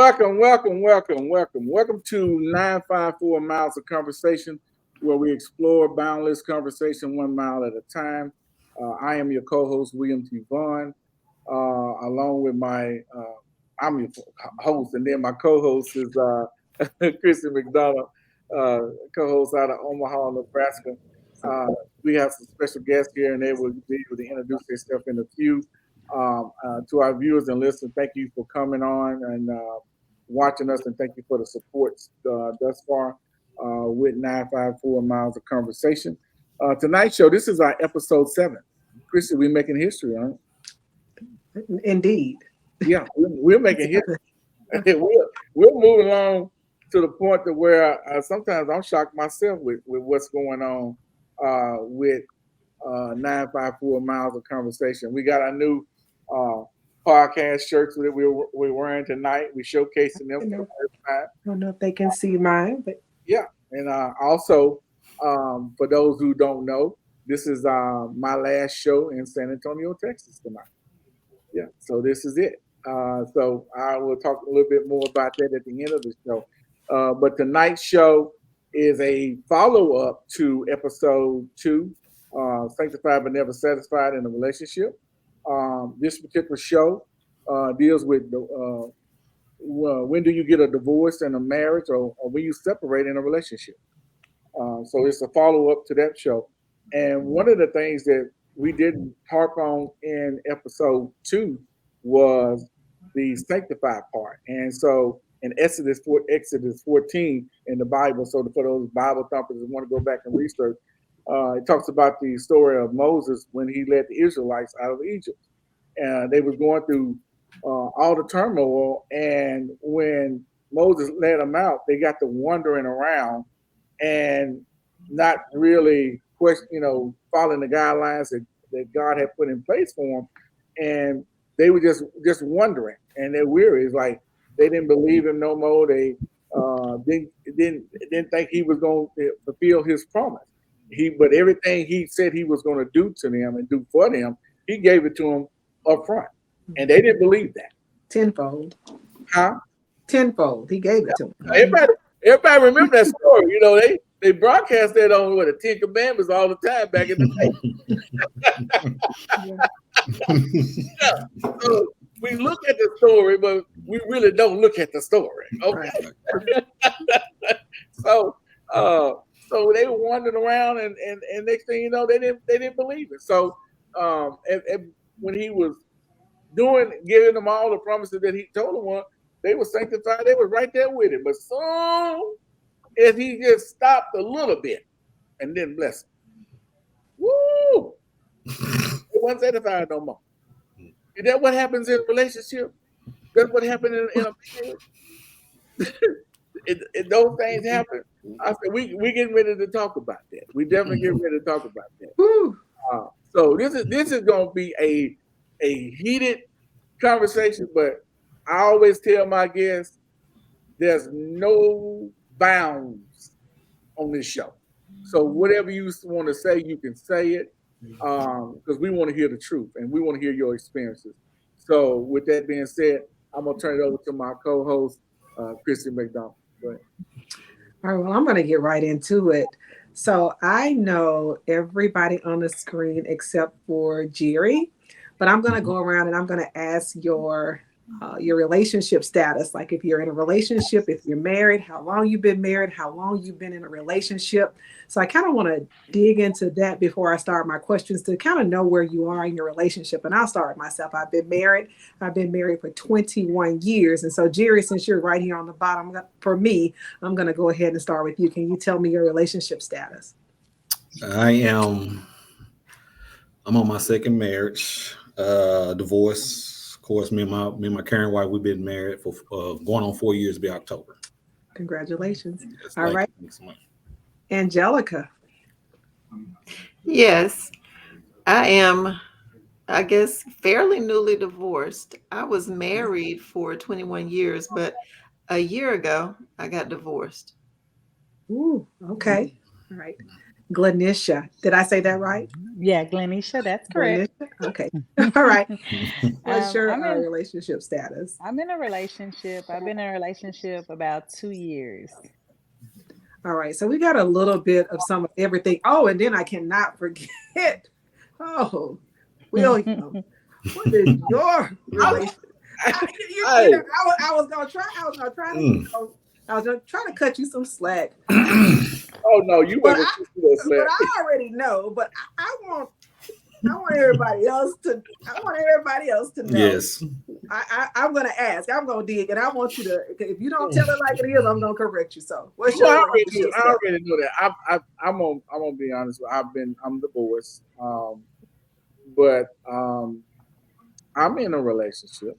Welcome to 954 Miles of Conversation, where we explore boundless conversation 1 mile at a time. I am your co-host, William T. Vaughn, along with I'm your host, and then my co-host is Christian McDonough, co-host out of Omaha, Nebraska. Uh, we have some special guests here, and they will be able to introduce themselves in a few. To our viewers and listeners, thank you for coming on and watching us, and thank you for the support thus far with 954 Miles of Conversation. Tonight's show, this is our episode 7. Christy, we're making history, aren't we? Indeed. Yeah, we're making history. we're moving along to the point to where sometimes I'm shocked myself with what's going on with 954 Miles of Conversation. We got our new podcast shirts that we're wearing tonight. We're showcasing them for the first time. I don't know if they can see mine, but yeah. And also, for those who don't know, this is my last show in San Antonio, Texas tonight. Yeah, so this is it. So I will talk a little bit more about that at the end of the show. But tonight's show is a follow-up to episode 2, Sanctified but Never Satisfied in a Relationship. This particular show deals with when do you get a divorce in a marriage, or when you separate in a relationship. So it's a follow-up to that show. And one of the things that we didn't harp on in episode 2 was the sanctified part. And so in Exodus 14 in the Bible, so for those Bible thumpers that want to go back and research, it talks about the story of Moses when he led the Israelites out of Egypt. And they was going through all the turmoil, and when Moses led them out, they got to wandering around and not really following the guidelines that God had put in place for them. And they were just wondering, and they're weary. It's like they didn't believe him no more. They didn't think he was going to fulfill his promise. But everything he said he was going to do to them and do for them, he gave it to them up front. And they didn't believe that. Tenfold. Huh? Tenfold. He gave it to them. Everybody remember that story. They broadcast that on the 10 Commandments all the time back in the day. Yeah. So we look at the story, but we really don't look at the story. Okay. Right. So they were wandering around, and next thing you know, they didn't believe it. So and when he was giving them all the promises that he told them, they were sanctified. They were right there with him. But soon as he just stopped a little bit and then bless him, woo! They wasn't satisfied no more. Is that what happens in a relationship? That's what happened in a marriage. Those things happen. I said we getting ready to talk about that. We definitely getting ready to talk about that. So this is going to be a heated conversation, but I always tell my guests there's no bounds on this show. So whatever you want to say, you can say it, because we want to hear the truth and we want to hear your experiences. So with that being said, I'm going to turn it over to my co-host, Christian McDonough. Go ahead. All right, well, I'm going to get right into it. So I know everybody on the screen except for Jerry, but I'm going to go around and I'm going to ask your relationship status. Like if you're in a relationship, if you're married, how long you've been married, how long you've been in a relationship. So I kind of want to dig into that before I start my questions to kind of know where you are in your relationship. And I'll start with myself. I've been married for 21 years. And so Jerry, since you're right here on the bottom, for me, I'm going to go ahead and start with you. Can you tell me your relationship status? I'm on my second marriage, divorce. Of course, me and my current wife, we've been married for going on 4 years, be October. Congratulations. Yes, all right. Thanks so much. Angelica. Yes, I am, I guess, fairly newly divorced. I was married for 21 years, but a year ago, I got divorced. Ooh, okay. All right. Glenisha. Did I say that right? Yeah, Glenisha, that's correct. Glenisha? Okay. All right. What's your I'm in relationship status? I'm in a relationship. I've been in a relationship about 2 years. All right. So we got a little bit of some of everything. Oh, and then I cannot forget. Oh, William, what is your relationship? Hey, I was gonna try. I was gonna try to. I was gonna try to cut you some slack, oh no, you but ain't gonna keep that but slack. I already know. But I want everybody else to. I want everybody else to know. Yes. I'm gonna ask. I'm gonna dig, and I want you to. If you don't tell it like it is, I'm gonna correct you. So, what's Well, your relationship I status? already know that. I'm gonna be honest. I'm divorced. But I'm in a relationship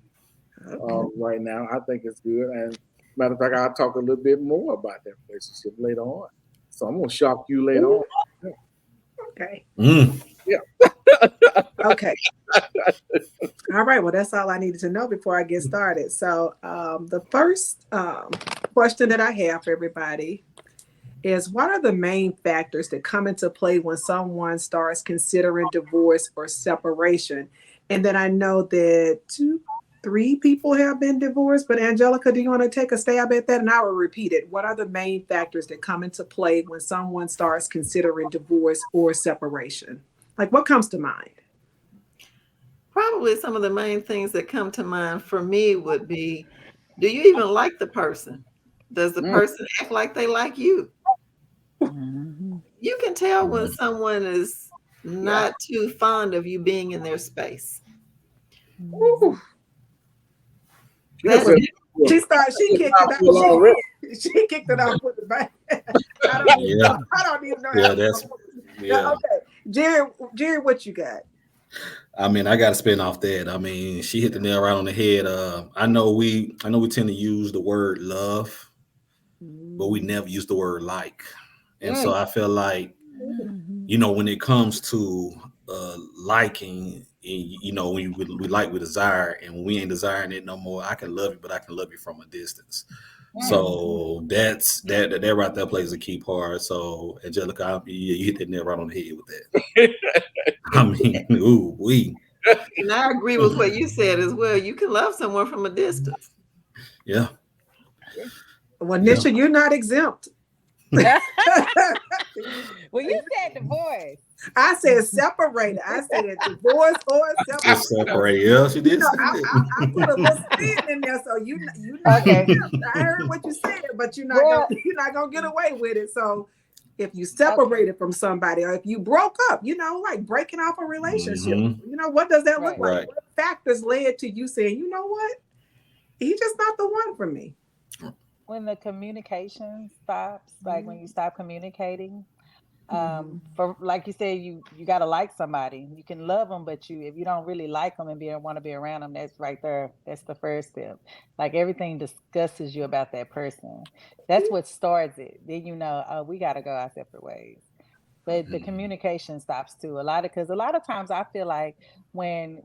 Okay. right now. I think it's good. And matter of fact, I'll talk a little bit more about that relationship later on. So I'm gonna shock you later on. Okay. Mm. Yeah. Okay. All right. Well, that's all I needed to know before I get started. So, the first question that I have for everybody is, what are the main factors that come into play when someone starts considering divorce or separation? And then I know that 3 people have been divorced, but Angelica, do you want to take a stab at that? And I will repeat it. What are the main factors that come into play when someone starts considering divorce or separation? Like, what comes to mind? Probably some of the main things that come to mind for me would be, do you even like the person? Does the Mm. person act like they like you? Mhm. You can tell when someone is Yeah. not too fond of you being in their space. Ooh, She done That's said, well, well, she kicked it out. well already. She kicked it off with the bang. I don't even Yeah. know. I don't even know how Yeah, to that's yeah. Okay. Jerry, what you got? I mean, I got to spin off that. I mean, she hit the nail right on the head. I know we tend to use the word love, but we never use the word like. And so I feel like, when it comes to liking, when we like, we desire, and when we ain't desiring it no more, I can love you, but I can love you from a distance. So that right there plays a key part. So Angelica, you hit that nail right on the head with that. I mean, ooh, And I agree with what you said as well. You can love someone from a distance. yeah. Well, Yeah. Nisha, you're not exempt. Well, you said divorce. I said separated. I said divorce or Just separate. separate. Yeah, she did say I put a little spin in there, so you not Okay. exempt. I heard what you said, but you're not Well, gonna get away with it. So if you separated from somebody, or if you broke up, like breaking off a relationship, what does that look Right. like? Right. What factors led to you saying, you know what, he's just not the one for me? when the communication stops, like when you stop communicating, Mhm. for like you said, you gotta like somebody. You can love them, but if you don't really like them and want to be around them, that's right there. That's the first step. Like everything discusses you about that person. That's what starts it. Then oh, we gotta go our separate ways. But the communication stops too. Because a lot of times I feel like when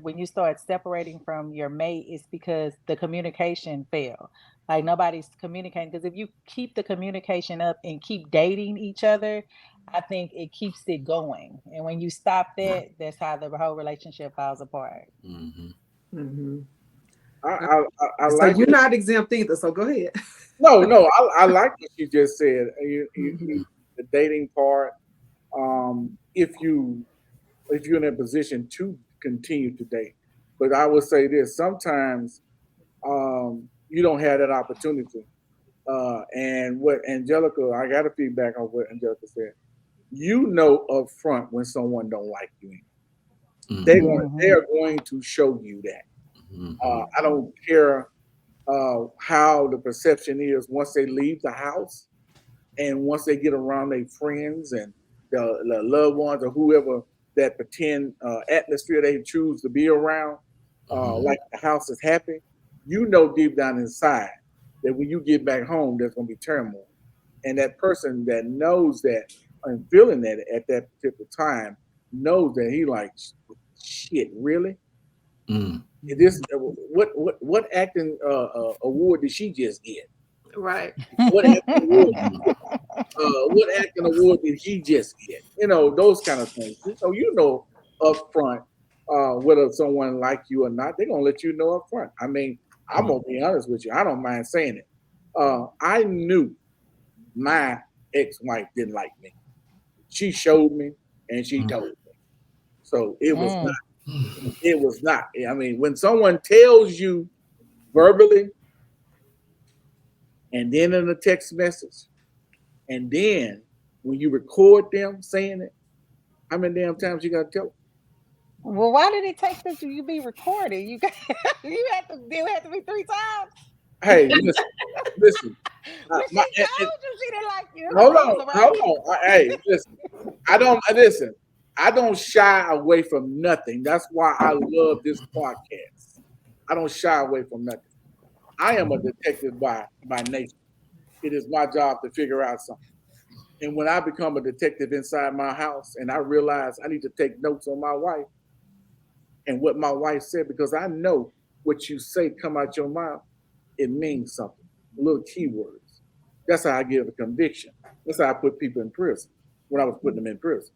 when you start separating from your mate, it's because the communication failed. Like nobody's communicating. Because if you keep the communication up and keep dating each other, I think it keeps it going. And when you stop that, that's how the whole relationship falls apart. Mhm. I So like you're not exempt either. So go ahead. no. I like what you just said. Mhm. The dating part. If you're in a position to continue to date, but I would say this: sometimes you don't have that opportunity. And what Angelica, I got a feedback on what Angelica said. Up front when someone don't like you. They are going to show you that. I don't care how the perception is once they leave the house and once they get around their friends and the loved ones or whoever that pretend atmosphere they choose to be around, like the house is happy. Deep down inside that when you get back home, there's going to be turmoil. And that person that knows that and feeling that at that particular time knows that he like, shit, really? This what acting award did she just get? Right. What acting award? What acting award did he just get? Those kind of things. Up front, whether someone like you or not, they're gonna let you know up front. I mean, I'm gonna be honest with you. I don't mind saying it. I knew my ex-wife didn't like me. She showed me and she told me. So it was Mm. not. It was not. I mean, when someone tells you verbally and then in a text message, and then when you record them saying it, how many damn times you gotta tell them? Well, why did it take that you be recorded? You got it had to be 3 times. Hey, listen. When she My, told you she didn't like you, hold you was on, around hold people. on. Hey, listen. I don't listen. I don't shy away from nothing. That's why I love this podcast. I don't shy away from nothing. I am a detective by nature. It is my job to figure out something. And when I become a detective inside my house and I realize I need to take notes on my wife and what my wife said, because I know what you say come out your mouth, it means something. Little keywords. That's how I give a conviction. That's how I put people in prison when I was putting them in prison.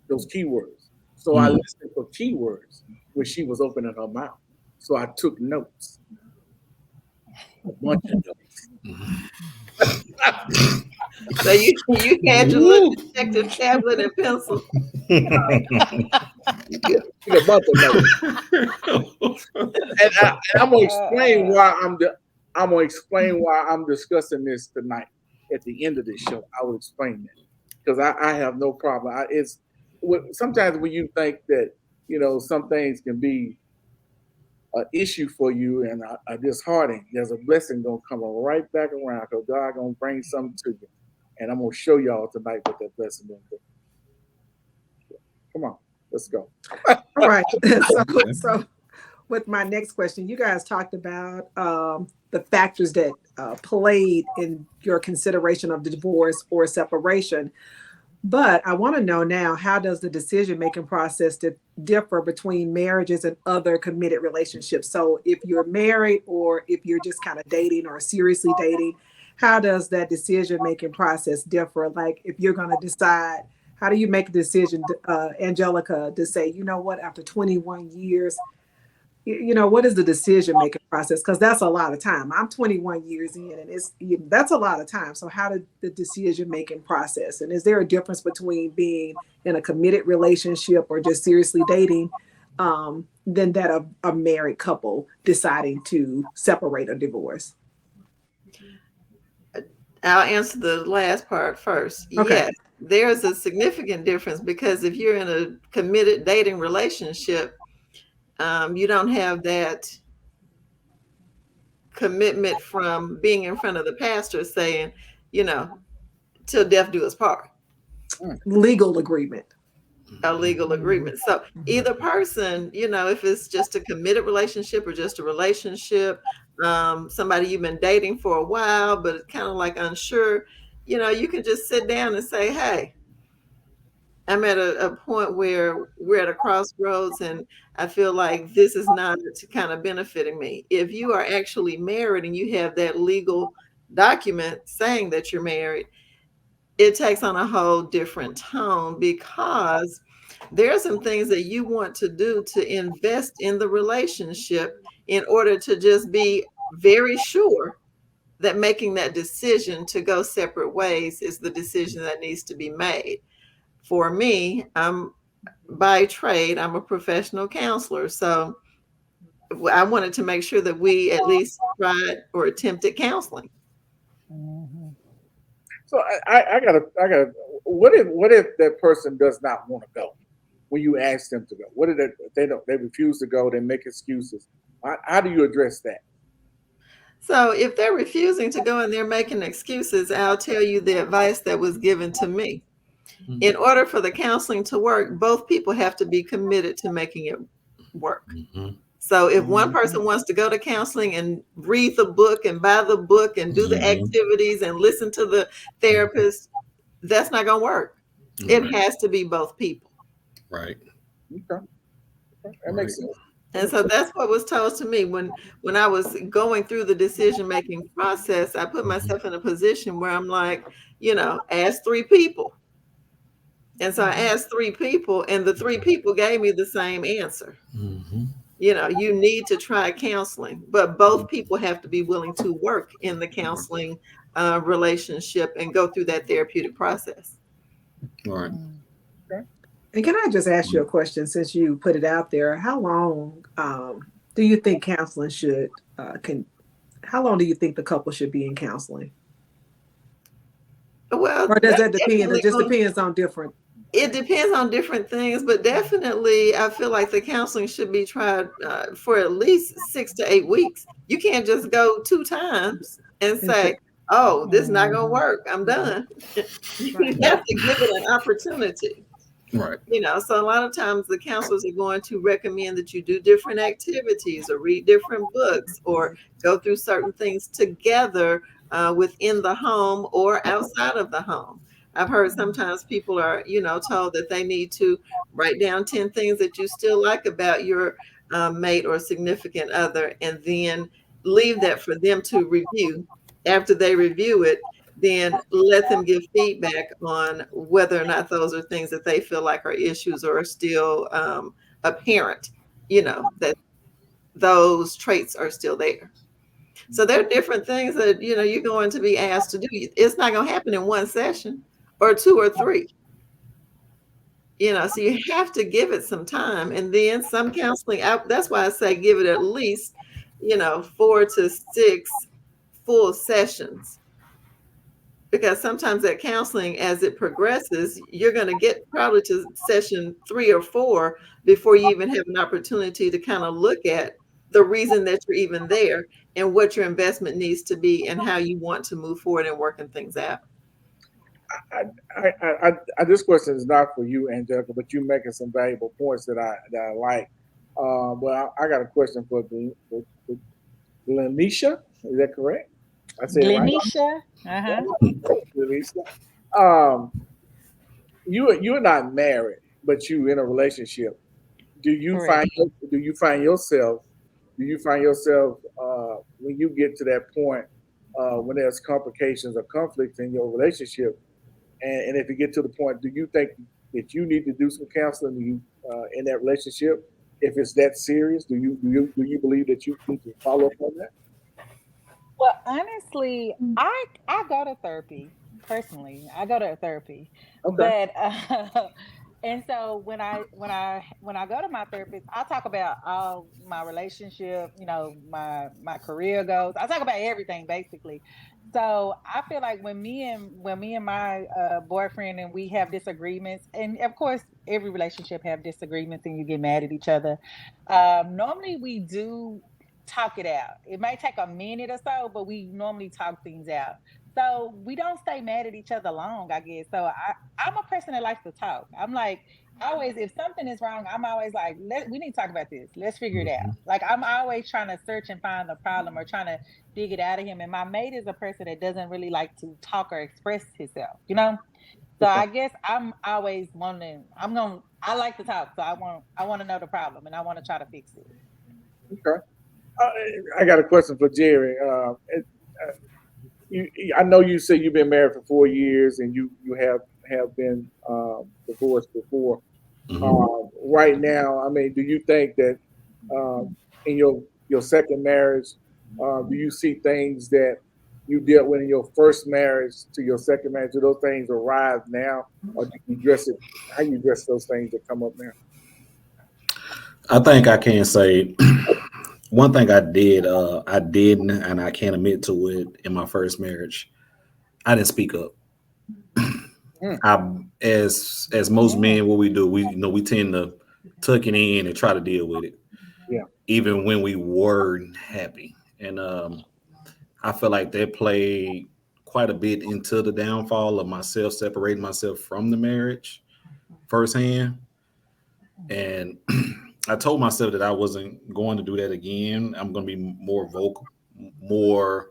Those keywords. So I listened for keywords when she was opening her mouth. So I took notes, a bunch of notes. So you had your little detective tablet and pencil. Yeah, took a bunch of notes. And I'm gonna explain why I'm gonna explain why I'm discussing this tonight. At the end of this show, I will explain that because I have no problem. Sometimes when you think that some things can be an issue for you and a disheartening, there's a blessing gonna come right back around because God gonna bring something to you, and I'm gonna show y'all tonight what that blessing gonna do. Come on, let's go. All right. So with my next question, you guys talked about the factors that played in your consideration of divorce or separation. But I want to know now, how does the decision making process differ between marriages and other committed relationships? So if you're married or if you're just kind of dating or seriously dating, how does that decision making process differ? Like if you're going to decide, how do you make a decision, Angelica, to say, you know what, after 21 years, what is the decision making process? Because that's a lot of time. I'm 21 years in, and that's a lot of time. So how did the decision making process, and is there a difference between being in a committed relationship or just seriously dating, than that of a married couple deciding to separate or divorce? I'll answer the last part first. Okay. Yes, there's a significant difference because if you're in a committed dating relationship, you don't have that commitment from being in front of the pastor saying, you know, till death do us part. Legal agreement. A legal agreement. So either person, if it's just a committed relationship or just a relationship, somebody you've been dating for a while, but it's kind of like unsure, you can just sit down and say, hey, I'm at a point where we're at a crossroads and I feel like this is not kind of benefiting me. If you are actually married and you have that legal document saying that you're married, it takes on a whole different tone because there are some things that you want to do to invest in the relationship in order to just be very sure that making that decision to go separate ways is the decision that needs to be made. For me, by trade, I'm a professional counselor. So I wanted to make sure that we at least tried or attempted counseling. Mhm. So I gotta. What if that person does not want to go when you ask them to go? What if they refuse to go? They make excuses. How do you address that? So if they're refusing to go and they're making excuses, I'll tell you the advice that was given to me. In order for the counseling to work, both people have to be committed to making it work. So if one person wants to go to counseling and read the book and buy the book and do the activities and listen to the therapist, that's not going to work. It has to be both people. Right. Okay, that makes sense. And so that's what was told to me when I was going through the decision making process. I put myself in a position where I'm like, ask three people. And so I asked three people, and the three people gave me the same answer. Mm-hmm. You need to try counseling, but both people have to be willing to work in the counseling relationship and go through that therapeutic process. All right. And can I just ask you a question since you put it out there? How long do you think counseling should can? How long do you think the couple should be in counseling? Well, Or does that's that depend? definitely It just depends on different. it depends on different things, but definitely I feel like the counseling should be tried for at least 6 to 8 weeks. You can't just go 2 times and say, oh, this is not going to work, I'm done. You Right. have to give it an opportunity. Right. So a lot of times the counselors are going to recommend that you do different activities or read different books or go through certain things together within the home or outside of the home. I've heard sometimes people are, told that they need to write down 10 things that you still like about your mate or significant other, and then leave that for them to review. After they review it, then let them give feedback on whether or not those are things that they feel like are issues or are still apparent, that those traits are still there. So there are different things that, you're going to be asked to do. It's not going to happen in one session or two or three, so you have to give it some time. And then some counseling out. That's why I say give it at least, 4 to 6 full sessions, because sometimes that counseling, as it progresses, you're going to get probably to session 3 or 4 before you even have an opportunity to kind of look at the reason that you're even there and what your investment needs to be and how you want to move forward and working things out. This question is not for you, Angelica, but you're making some valuable points that I like. Well, I got a question for Glenisha. Is that correct? I said it right. Glenisha. Uh-huh. Glenisha. Um, you're not married, but you in a relationship. Do you Correct. find do you find yourself when you get to that point when there's complications or conflicts in your relationship, and if you get to the point, do you think that you need to do some counseling in that relationship? If it's that serious, do you believe that you need to follow up on that? Well, honestly, I go to therapy personally. I go to therapy, Okay. but and so when I go to my therapist, I talk about all my relationship, my career goals. I talk about everything basically. So I feel like when me and my boyfriend and we have disagreements, and of course every relationship have disagreements, and you get mad at each other. Normally we do talk it out. It might take a minute or so, but we normally talk things out. So we don't stay mad at each other long, I guess. So I'm a person that likes to talk. I'm like, always, if something is wrong, I'm always like, we need to talk about this. Let's figure it out. Mm-hmm. Like, I'm always trying to search and find the problem or trying to dig it out of him. And my mate is a person that doesn't really like to talk or express himself. So Okay. I guess I'm always wanting, I like to talk. So I want to know the problem and I want to try to fix it. Okay. I got a question for Jerry. I know you say you've been married for 4 years and you have been divorced before. Mm-hmm. Right now, I mean, do you think that in your second marriage, do you see things that you dealt with in your first marriage to your second marriage? Do those things arise now, or do you address it? How you address those things that come up now? I think I can say one thing I didn't, and I can't admit to it in my first marriage. I didn't speak up. Mm, I, as most Mm. men, what we do, we tend to tuck it in and try to deal with it, yeah. even when we weren't happy. And I feel like that played quite a bit into the downfall of myself, separating myself from the marriage firsthand. And I told myself that I wasn't going to do that again. I'm going to be more vocal, more.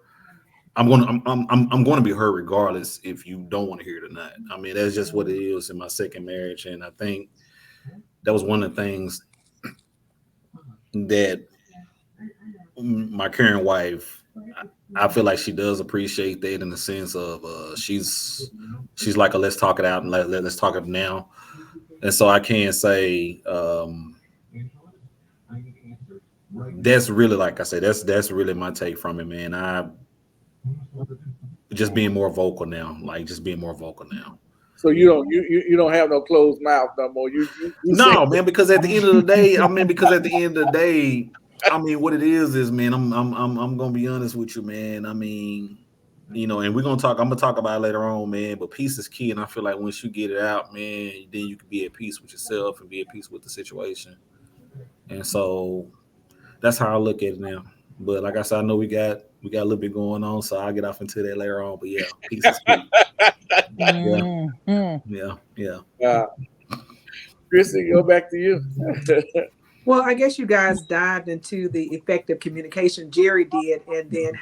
I'm going to be heard regardless if you don't want to hear it or not. I mean, that's just what it is in my second marriage, and I think that was one of the things that my current wife, I feel like she does appreciate that in the sense of she's like a let's talk it out and let's talk it now. And so I can say that's really, like I said, that's really my take from it, man. I just being more vocal now, like just being more vocal now. So you don't have no closed mouth no more. You say No, man, because at the end of the day, because at the end of the day, what it is, man, I'm gonna be honest with you, man. And we're gonna talk. I'm gonna talk about it later on, man. But peace is key, and I feel like once you get it out, man, then you can be at peace with yourself and be at peace with the situation. And so that's how I look at it now. But like I said, I know we got a little bit going on, so I'll get off into that later on. But yeah, peace is key. Yeah, yeah. Chrissy, go back to you. Well, I guess you guys dived into the effective communication. Jerry did, and then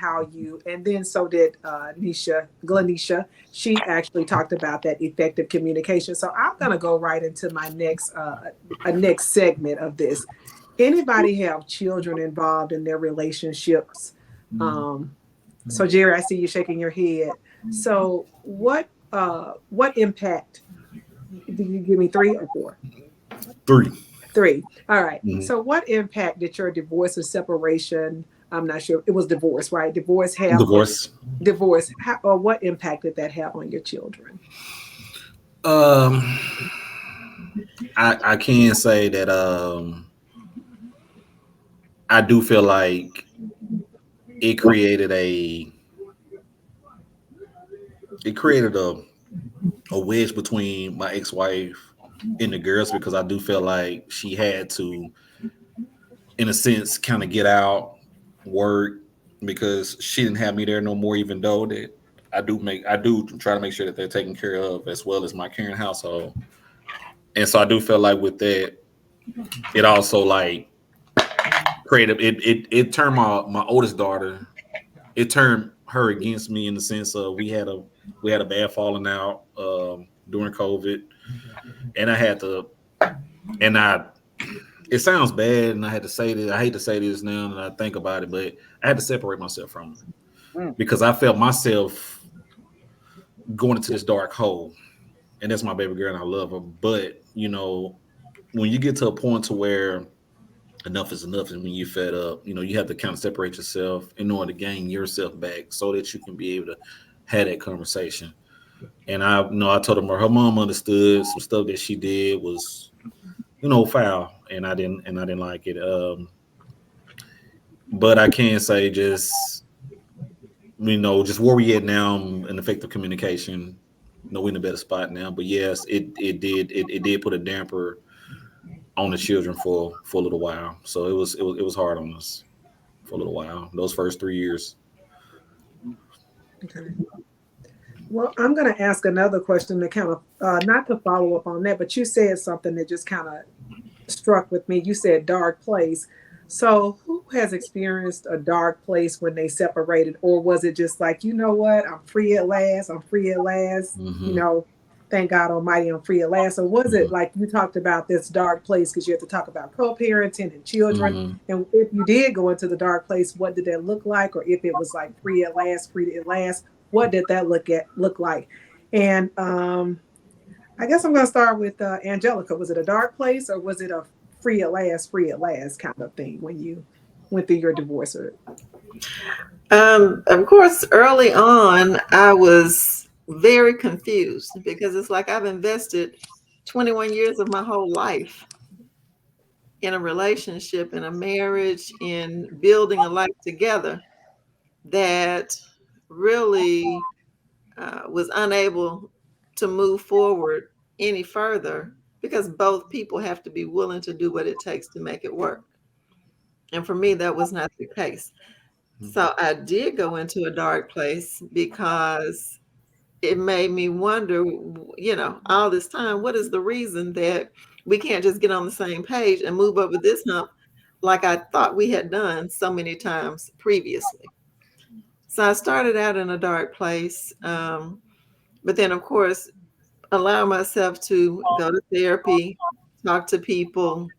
so did Glanisha. She actually talked about that effective communication. So I'm going to go right into my next segment of this. Anybody have children involved in their relationships? So Jerry, I see you shaking your head. So what impact? Did you give me 3 or 4? 3. 3. All right. So what impact did your divorce or separation? I'm not sure. It was divorce, right? Divorce. Or what impact did that have on your children? I can say that I do feel like it created a wedge between my ex-wife and the girls, because I do feel like she had to, in a sense, kind of get out, work, because she didn't have me there no more, even though that I do try to make sure that they're taken care of, as well as my current household. And so I do feel like with that, it also like created it turned my oldest daughter, it turned her against me, in the sense of we had a bad falling out during COVID, and it sounds bad, and I had to say this. I hate to say this now that I think about it, but I had to separate myself from her because I felt myself going into this dark hole. And that's my baby girl, and I love her. But when you get to a point to where enough is enough, and when you're fed up, you have to kind of separate yourself in order to gain yourself back, so that you can be able to have that conversation. And I told her mom understood some stuff that she did was, foul, and I didn't like it. But I can say just where we at now in effective communication. We're in a better spot now. But yes, it did put a damper on the children for a little while. So it was hard on us for a little while, those first 3 years. Okay. Well, I'm going to ask another question to kind of, not to follow up on that, but you said something that just kind of struck with me. You said dark place. So who has experienced a dark place when they separated? Or was it just like, you know what, I'm free at last. Thank God Almighty, I'm free at last. Or was it like you talked about this dark place because you have to talk about co-parenting and children? And if you did go into the dark place, what did that look like? Or if it was like free at last, what did that look like? And I guess I'm going to start with Angelica. Was it a dark place, or was it a free at last kind of thing when you went through your divorce? Of course, early on, I was very confused, because it's like I've invested 21 years of my whole life in a relationship, in a marriage, in building a life together, that really was unable to move forward any further, because both people have to be willing to do what it takes to make it work. And for me, that was not the case. So I did go into a dark place, because it made me wonder, all this time, what is the reason that we can't just get on the same page and move over this hump like I thought we had done so many times previously? So I started out in a dark place. But then, of course, allow myself to go to therapy, talk to people,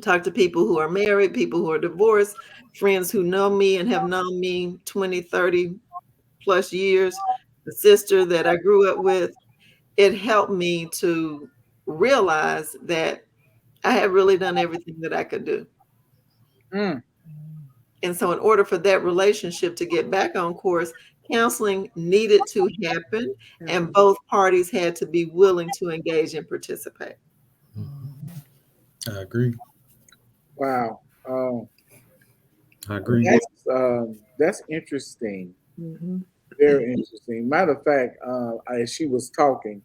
talk to people who are married, people who are divorced, friends who know me and have known me 20, 30 plus years, the sister that I grew up with. It helped me to realize that I had really done everything that I could do. Mm. And so, in order for that relationship to get back on course, counseling needed to happen, and both parties had to be willing to engage and participate. I agree. Wow. I agree. That's interesting. Mm-hmm. Very interesting. Matter of fact, as she was talking,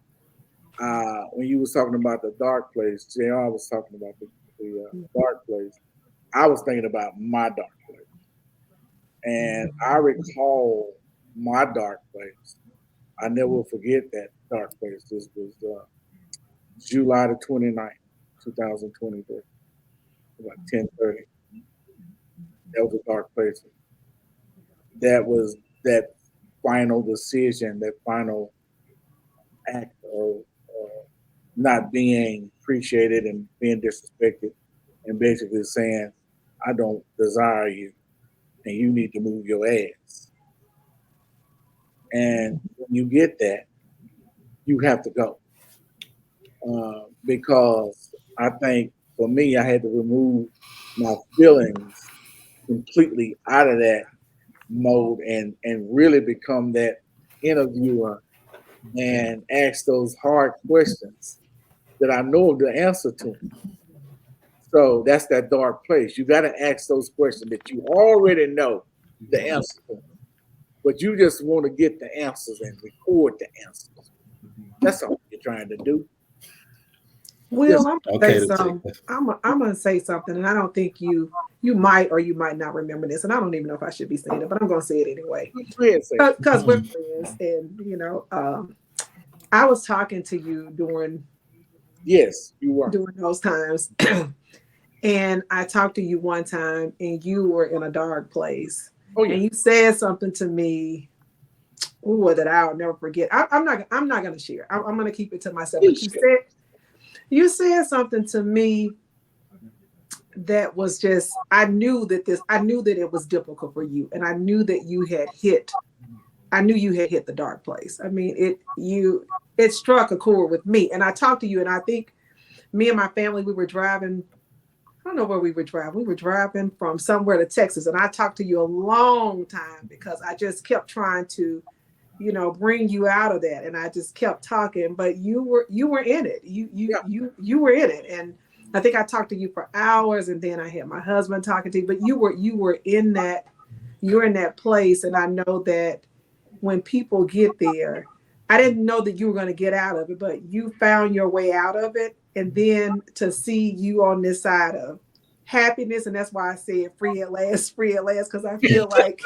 when you was talking about the dark place, JR was talking about the dark place. I was thinking about my dark place, and I recall my dark place. I never will forget that dark place. This was July the 29th, 2023, about 10:30. That was a dark place. That was that final decision, that final act of not being appreciated and being disrespected, and basically saying, "I don't desire you, and you need to move your ass." And when you get that, you have to go, because I think for me, I had to remove my feelings completely out of that mode and really become that interviewer and ask those hard questions that I know the answer to. So that's that dark place. You got to ask those questions that you already know the answer to, but you just want to get the answers and record the answers. That's all you're trying to do. Well, Just I'm gonna Okay, say some. I'm gonna say something, and I don't think you might or you might not remember this, and I don't even know if I should be saying it, but I'm gonna say it anyway go ahead and say it. because we're friends, and I was talking to you Yes, you were. during those times, and I talked to you one time, and you were in a dark place, Oh yeah. and you said something to me. Ooh, that I'll never forget. I'm not gonna share. I'm gonna keep it to myself. But you said something to me that was just, I knew that it was difficult for you, and I knew you had hit the dark place. I mean, it struck a chord with me, and I talked to you, and I think me and my family, we were driving. I don't know where we were driving. We were driving from somewhere to Texas, and I talked to you a long time because I just kept trying to, bring you out of that, and I just kept talking. But you were in it. You were in it, and I think I talked to you for hours, and then I had my husband talking to you. But you were in that. You're in that place, and I know that when people get there, I didn't know that you were going to get out of it, but you found your way out of it. And then to see you on this side of happiness, and that's why I said free at last, because I feel like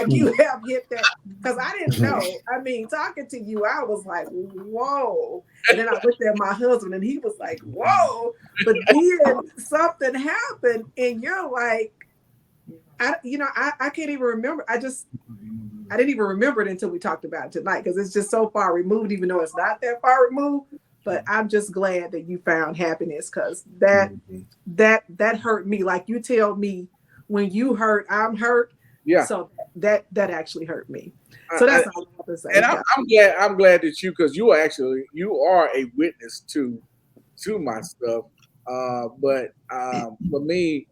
you have hit that, because I didn't know. I mean, talking to you, I was like, whoa. And then I looked at my husband and he was like, whoa. But then something happened and you're like, I can't even remember. I didn't even remember it until we talked about it tonight, because it's just so far removed, even though it's not that far removed. But I'm just glad that you found happiness, because that hurt me. Like, you tell me when you hurt, I'm hurt. Yeah. So that actually hurt me. So that's all I have to say. And I'm glad that because you are a witness to my stuff. But for me,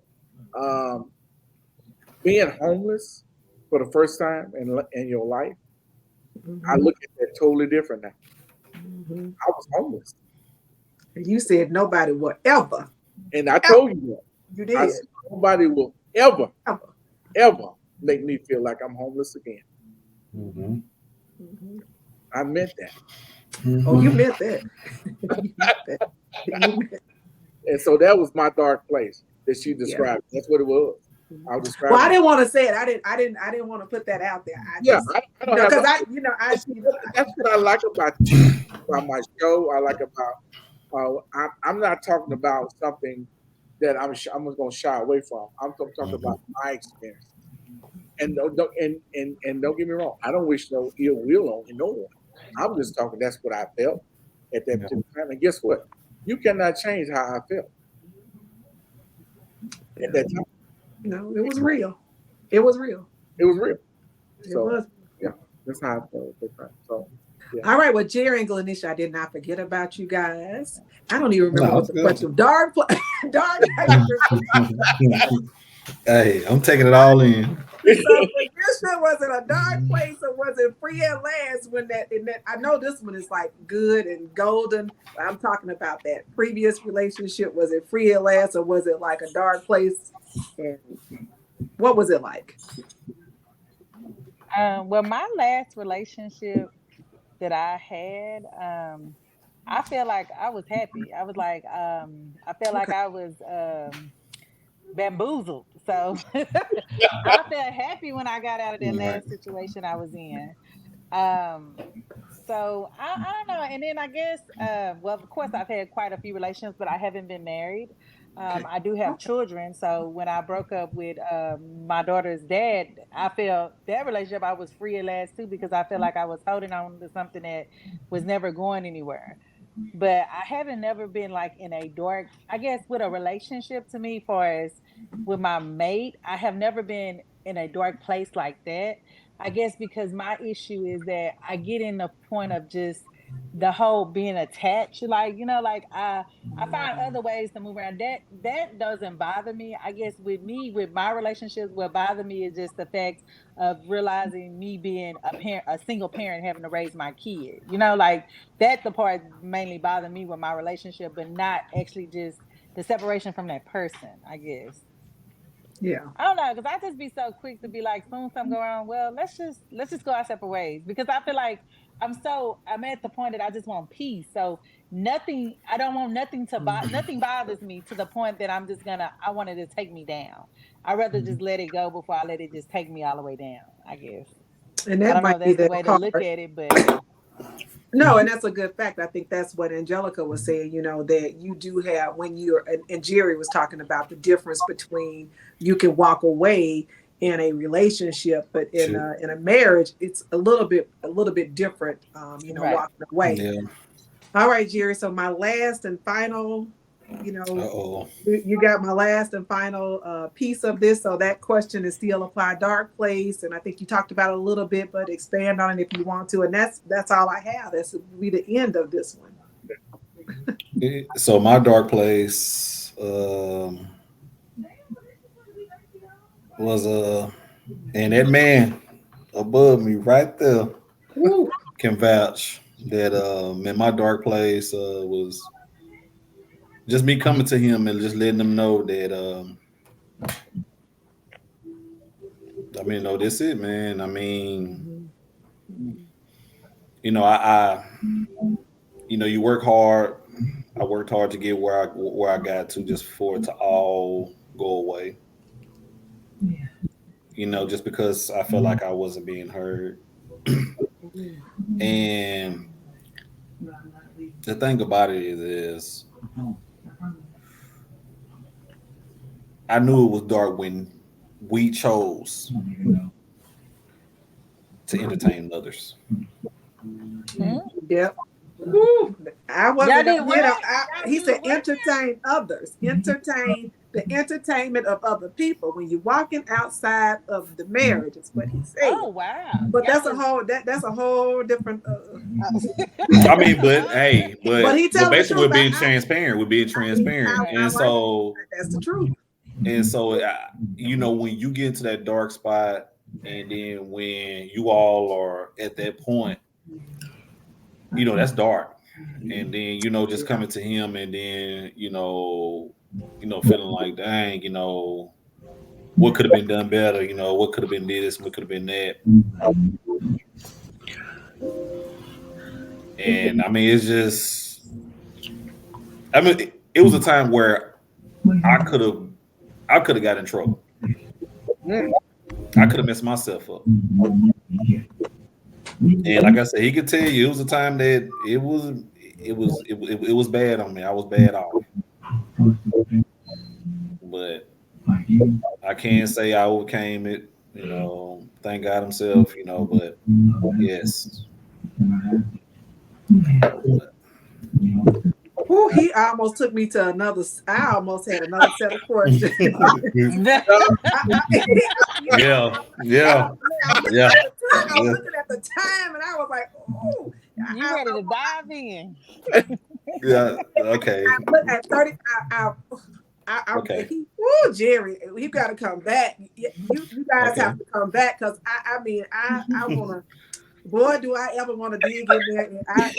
being homeless for the first time in your life, I look at that totally different now. I was homeless. And you said nobody will ever. And I told you that. You did. I said nobody will ever make me feel like I'm homeless again. I meant that. Oh, you meant that. You meant that. And so that was my dark place that she described. That's what it was. Well, I didn't want to say it. I didn't want to put that out there. I don't because that's what I like about you, about my show. I like about I'm not talking about something that I'm going to shy away from. I'm talking about my experience. And don't get me wrong. I don't wish no ill will on no one. I'm just talking. That's what I felt at that particular time. And guess what? You cannot change how I felt. at that time. No, it was real. It was real. It was real. It So was. yeah, that's how I felt at the time. So yeah. All right. Well, Jerry and Glenisha, I did not forget about you guys. I don't even remember No, what the good. question. Dark Hey, I'm taking it all in. So was it a dark place or was it free at last? When that I know this one is like good and golden. But I'm talking about that previous relationship. Was it free at last or was it like a dark place? And what was it like? Well, my last relationship that I had, I feel like I was happy. I was like, I felt like I was bamboozled. So I felt happy when I got out of that Right. last situation I was in. Um, so I don't know. And then I guess, well, of course, I've had quite a few relationships, but I haven't been married. I do have children. So when I broke up with my daughter's dad, I felt that relationship I was free at last too, because I felt like I was holding on to something that was never going anywhere. But I haven't never been like in a dark, I guess, with a relationship to me, far as with my mate, I have never been in a dark place like that. I guess because my issue is that I get in the point of just the whole being attached, like, like I find other ways to move around. That doesn't bother me. I guess with me, with my relationships, what bothers me is just the fact of realizing me being a single parent, having to raise my kid. Like that the part mainly bothered me with my relationship, but not actually just the separation from that person, I guess. Yeah. I don't know, because I just be so quick to be like, soon something go wrong. Well, let's just go our separate ways, because I feel like I'm at the point that I just want peace. So nothing, I don't want nothing nothing bothers me to the point that I want it to take me down. I'd rather just let it go before I let it just take me all the way down, I guess. And I that don't know might if be that's the the way to look hard. at it, but No, and that's a good fact. I think that's what Angelica was saying, that you do have when you're, and Jerry was talking about the difference between you can walk away in a relationship, but in a marriage, it's a little bit different, right. walking away. Yeah. All right, Jerry. So my last and final, Uh-oh. you got my last and final piece of this. So that question is still apply dark place, and I think you talked about it a little bit, but expand on it if you want to. And that's all I have. That's will be the end of this one. So my dark place was and that man above me right there Woo. can vouch that in my dark place was just me coming to him and just letting him know that I mean, no, that's it, man. I mean, I you work hard. I worked hard to get where I got to, just for it to all go away. Just because I felt like I wasn't being heard. And the thing about it is I knew it was dark when we chose to entertain others. Yep. Woo. I wasn't, Y'all did what? he said entertain others, entertain the entertainment of other people. When you're walking outside of the marriage, is what he said. Oh wow. But that's a whole different. I mean, but hey, but he telling the basically truth. we're being transparent. We're being transparent, and so that's the truth. And so, when you get into that dark spot, and then when you all are at that point, that's dark. And then, just coming to him, and then, feeling like, dang, what could have been done better? What could have been this? What could have been that? And I mean, it's just, it was a time where I could have got in trouble. I could have messed myself up. And like I said, he could tell you it was a time that it was bad on me. I was bad off. But I can't say I overcame it, thank God himself, but yes. Ooh, he almost took me to another. I almost had another set of questions. Yeah, yeah, I was looking yeah, at the time. I was yeah, looking at the time, and I was like, "Oh, You ready to dive in? yeah. Okay, I look at 30. okay. He, woo, Jerry, you got to come back. You guys Okay. have to come back because I mean, I want to. Boy, do I ever want to dig in there. And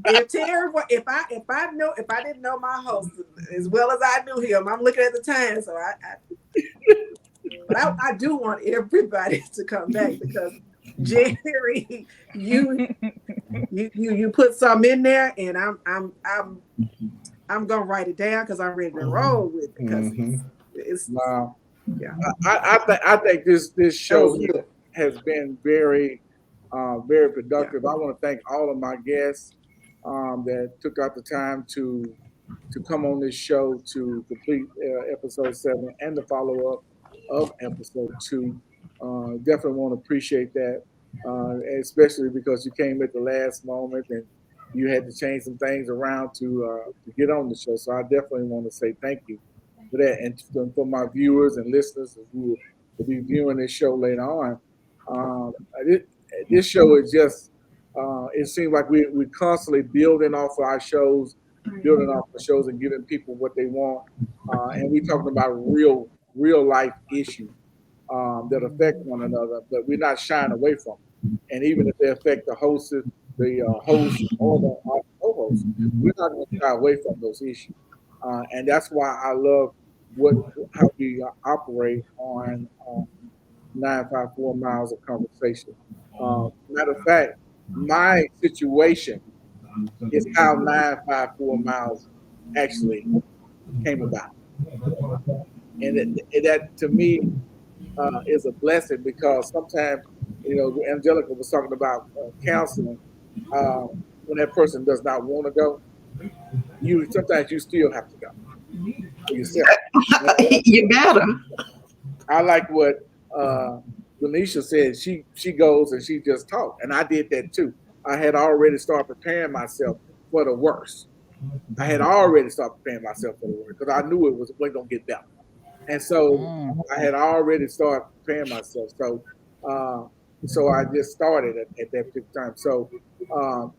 if Terry, if I didn't know my host as well as I knew him, I'm looking at the time, so but I do want everybody to come back because Jerry, you put some in there, and I'm gonna write it down because I'm ready to roll with it because Mm-hmm. it's Wow. yeah, I think this that show was good. has been very Yeah. productive. I want to thank all of my guests that took out the time to come on this show to complete episode 7 and the follow up of episode 2. Definitely want to appreciate that, especially because you came at the last moment and you had to change some things around to get on the show. So I definitely want to say thank you for that, and for my viewers and listeners who will be viewing this show later on. Um, it, this show is just it seems like we're constantly building off of our shows, building off the shows and giving people what they want. And we're talking about real life issues that affect one another, but we're not shying away from them. And even if they affect the host or the co-host, we're not going to shy away from those issues. And that's why I love what how we operate on 954 Miles of Conversation. Matter of fact, my situation is how 954 Miles actually came about. That to me is a blessing because sometimes, Angelica was talking about counseling. Uh, when that person does not want to go, you sometimes you still have to go for yourself. You better. I like what uh, Venetia said. She goes and she just talks, and I did that too. I had already started preparing myself for the worst. I had already started preparing myself for the worst because I knew it was going to get better. And so Mm. I had already started preparing myself. Uh, so I just started at that particular time. So,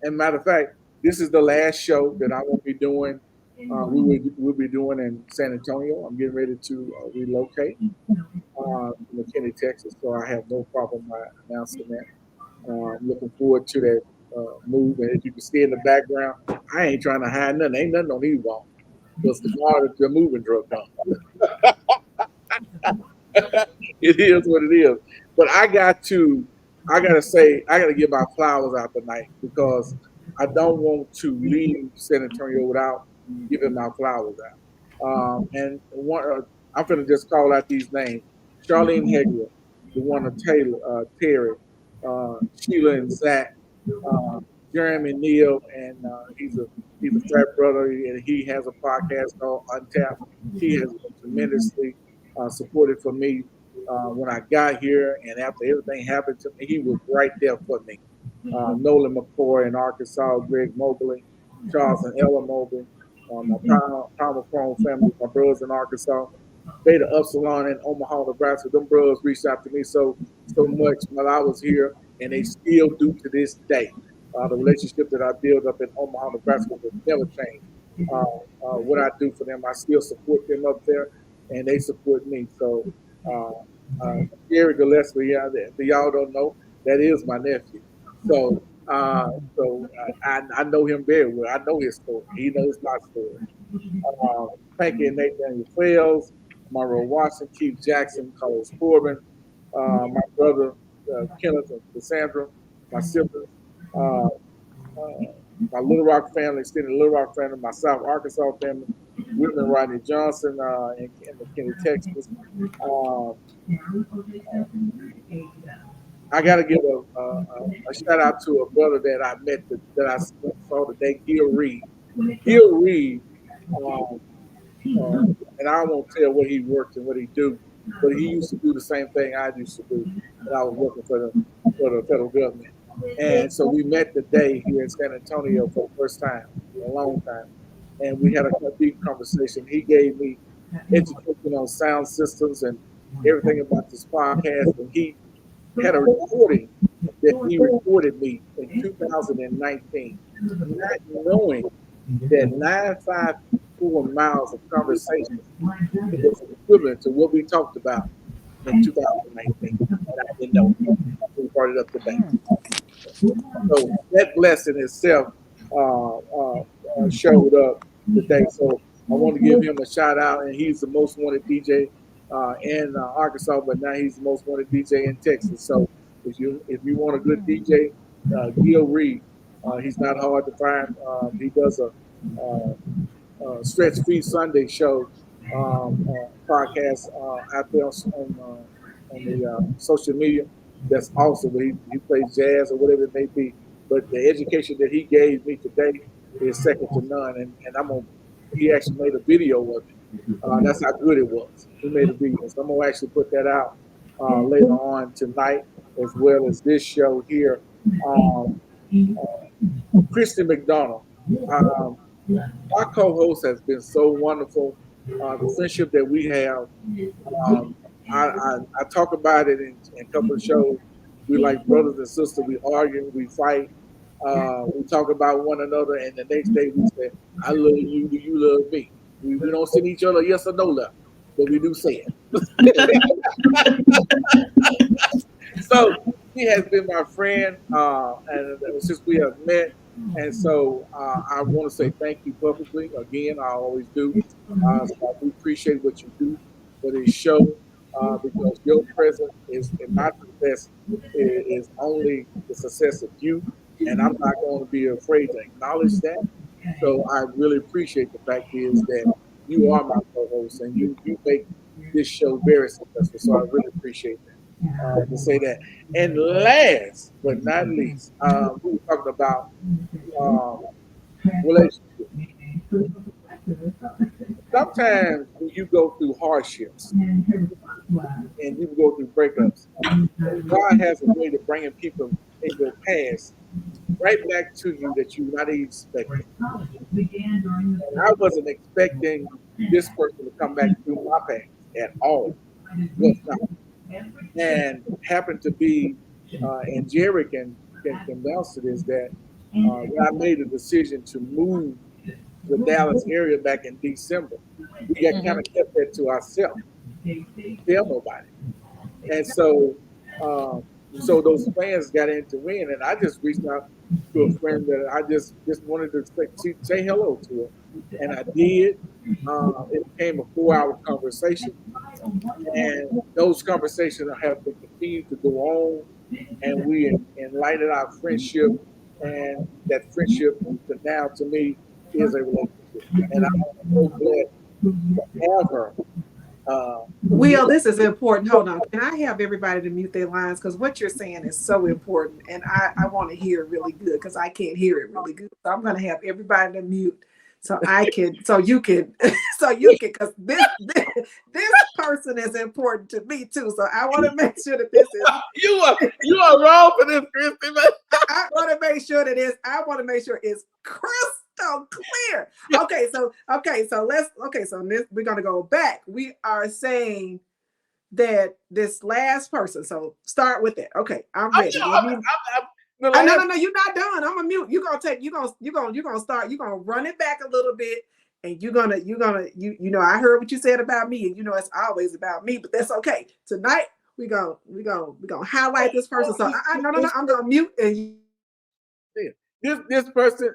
and matter of fact, this is the last show that I will be doing. We'll be doing in San Antonio. I'm getting ready to relocate to McKinney, Texas. So I have no problem announcing that. I'm looking forward to that move. And as you can see in the background, I ain't trying to hide nothing. Ain't nothing on these walls because tomorrow the moving truck comes. It is what it is. But I gotta say, I gotta give my flowers out tonight because I don't want to leave San Antonio without giving my flowers out. I'm gonna just call out these names: Charlene Hegler, DeWanda Taylor, Terry, Sheila and Zach, uh, Jeremy Neal, and he's a frat brother, and he has a podcast called Untapped. He has been tremendously supported for me when I got here, and after everything happened to me, he was right there for me. Nolan McCoy in Arkansas, Greg Mobley, Charles and Ella Mobley, my Palmer Chrome family, my brothers in Arkansas, Beta Upsilon in Omaha, Nebraska. Them brothers reached out to me so much while I was here, and they still do to this day. The relationship that I built up in Omaha, Nebraska will never change. What I do for them, I still support them up there, and they support me. So, uh, Gary Gillespie, yeah, that y'all don't know, that is my nephew. So, uh, I know him very well. I know his story. He knows my story. Uh, Frankie and Nathaniel Fales, Monroe Watson, Keith Jackson, Carlos Corbin, my brother Kenneth and Cassandra, my siblings, uh, my Little Rock family, extended Little Rock family, my South Arkansas family, Whitman Rodney Johnson in McKinney, Texas. Um, I got to give a shout out to a brother that I met that I saw today, Gil Reed. Gil Reed, um, and I won't tell what he worked and what he do, but he used to do the same thing I used to do when I was working for the federal government. And so we met today here in San Antonio for the first time in a long time. and we had a deep conversation. He gave me education on sound systems and everything about this podcast, and he had a recording that he recorded me in 2019, not knowing that 954 miles of conversation was equivalent to what we talked about in 2019. And I didn't know. We brought it up today. So that blessing itself showed up today. So I want to give him a shout out, and he's the most wanted DJ in Arkansas, but now he's the most wanted DJ in Texas. So if you want a good DJ, Gil Reed, he's not hard to find. He does a Stretch Free Sunday show podcast out there on the social media. That's awesome. He plays jazz or whatever it may be. But the education that he gave me today is second to none. And he actually made a video of it. That's how good it was. He made a video. So I'm gonna actually put that out later on tonight, as well as this show here. Christy McDonald. Our co-host has been so wonderful. The friendship that we have, I talk about it in a couple of shows. We like brothers and sisters. We argue, we fight, we talk about one another, and the next day we say, "I love you, do you love me?" We don't send each other yes or no love, but we do say it. So he has been my friend, and since we have met, and so I want to say thank you publicly again. I always do. So I do appreciate what you do for this show, because your presence is, in my success, is only the success of you, and I'm not going to be afraid to acknowledge that. So I really appreciate the fact is that you are my co-host and you make this show very successful. So I really appreciate that, to say that. And last but not least, we were talking about um, relationships. Sometimes when you go through hardships and you go through breakups, God has a way to bringing people in your past right back to you that you not even expecting. And I wasn't expecting this person to come back through my past at all. Was not. And happened to be, and Jerry can vouch to this, that when I made a decision to move to the Dallas area back in December, we got kind of kept that to ourselves. Tell nobody. And so those plans got into win, and I just reached out to a friend that I just wanted to say hello to her, and I did. It became a 4-hour conversation, and those conversations have been continued to go on, and we enlightened our friendship, and that friendship to now to me is a relationship, and I'm so glad to have her. Will, this is important. Hold on. Can I have everybody to mute their lines? Because what you're saying is so important. And I want to hear it really good because I can't hear it really good. So I'm going to have everybody to mute so you can, because this person is important to me too. So I want to make sure that this is. You are wrong for this, Christy. I want to make sure it's crystal clear. Okay, so we're gonna go back. We are saying that this last person. So start with it. Okay, I'm ready. No, you're not done. I'm gonna mute. You're gonna start. You're gonna run it back a little bit, and you're gonna I heard what you said about me, and it's always about me, but that's okay. Tonight we're gonna highlight this person. So I'm gonna mute and this person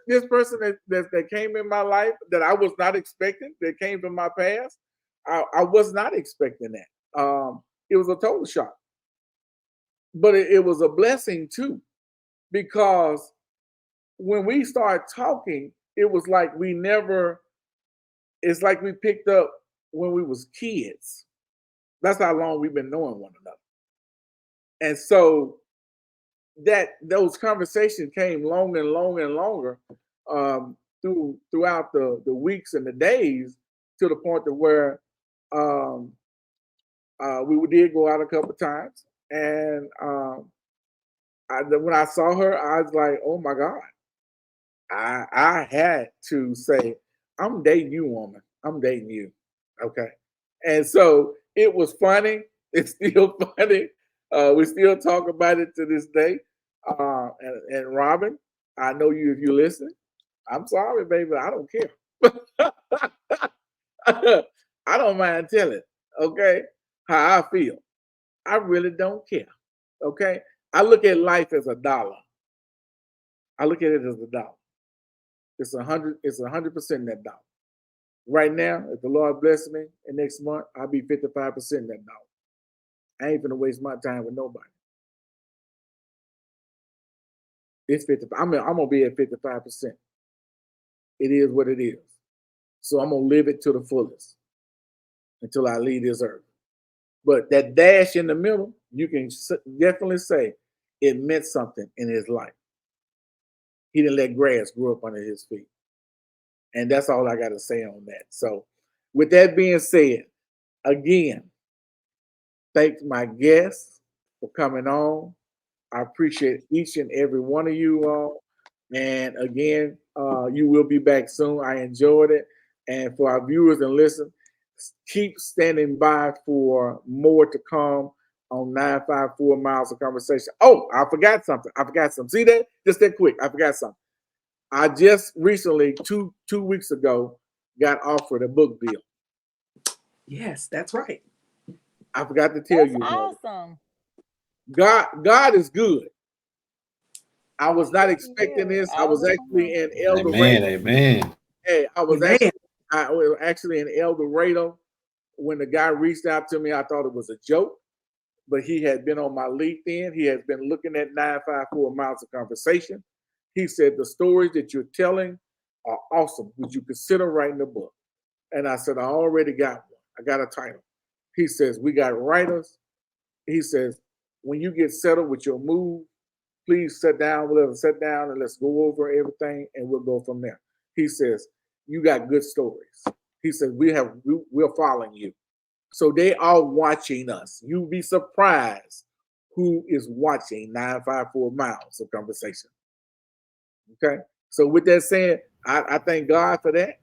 that came in my life that I was not expecting, that came from my past. I was not expecting that. It was a total shock, but it was a blessing too, because when we started talking, it was like it's like we picked up when we was kids. That's how long we've been knowing one another. And so those conversations came longer and longer and longer, throughout the weeks and the days, to the point to where we did go out a couple of times. And when I saw her, I was like, oh my God. I had to say, I'm dating you, woman. I'm dating you. Okay. And so it was funny. It's still funny. We still talk about it to this day. And Robin, I know you if you listen. I'm sorry, baby. I don't care. I don't mind telling, okay, how I feel. I really don't care. Okay. I look at life as a dollar. I look at it as a dollar. It's 100% that dollar. Right now, if the Lord bless me and next month, I'll be 55% that dollar. I ain't gonna waste my time with nobody. It's 50. I'm gonna be at 55%. It is what it is. So I'm gonna live it to the fullest until I leave this earth. But that dash in the middle, you can definitely say it meant something in his life. He didn't let grass grow up under his feet. And that's all I got to say on that. So, with that being said, again, thank my guests for coming on. I appreciate each and every one of you all. And again, you will be back soon. I enjoyed it. And for our viewers and listeners, keep standing by for more to come on 954 Miles of Conversation. Oh, I forgot something. See that? Just that quick. I forgot something. I just recently, two weeks ago, got offered a book deal. Yes, that's right. I forgot to tell you. Awesome. God is good. I was not expecting this. I was actually in El Dorado. Amen. Hey, I was actually in El Dorado when the guy reached out to me. I thought it was a joke, but he had been on my LinkedIn. He has been looking at 954 Miles of Conversation. He said, the stories that you're telling are awesome. Would you consider writing a book? And I said, I already got one. I got a title. He says, we got writers. He says, when you get settled with your move, please sit down. We'll sit down and let's go over everything and we'll go from there. He says, you got good stories. He says, we're following you. So they are watching us. You'll be surprised who is watching 954 Miles of Conversation. Okay. So with that said, I thank God for that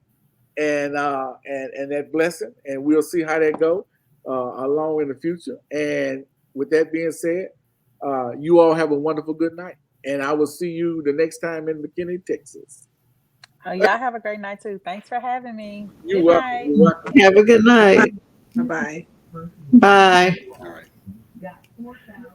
and that blessing, and we'll see how that go along in the future. And with that being said, you all have a wonderful good night, and I will see you the next time in McKinney, Texas. Y'all have a great night too. Thanks for having me. You're Good welcome. night. You're welcome. Have a good night. Bye-bye. Bye. All right.